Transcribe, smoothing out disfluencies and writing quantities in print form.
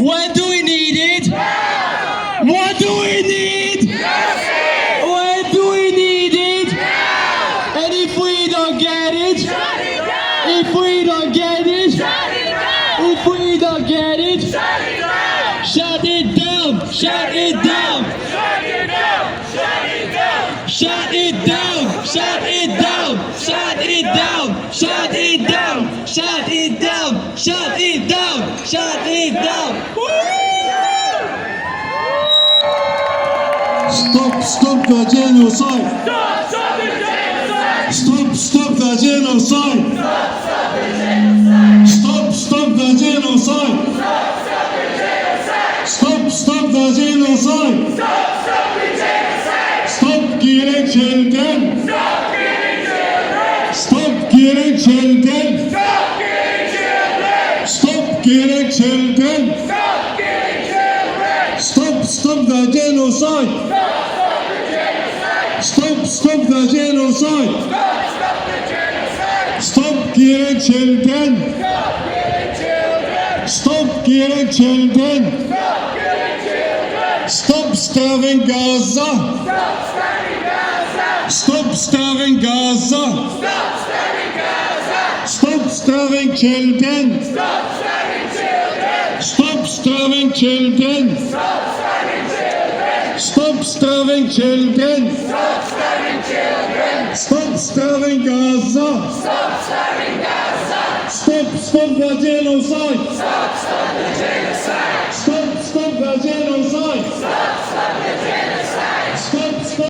When do we need it? Now! What do we need? Justice! When do we need it? Now! And if we don't get it, Shut it down! if we don't get it, Shut it down! if we don't get it, Shut it down! shut it down, shut it down, Shut it down! Shut it down! shut it down, shut it down, shut it down, shut it down, shut it down, shut it down, shut it down. Stop the genocide! Stop the genocide! Stop the genocide! Stop the genocide! Stop the genocide! Stop killing children! Stop killing children! Stop killing children! Stop the genocide! Stop the genocide! Stop killing children! Stop killing children! Stop starving Gaza! Stop starving Gaza! Stop starving children! Stop starving children! Stop starving children! Stop starving Gaza! Stop the genocide! Stop the genocide!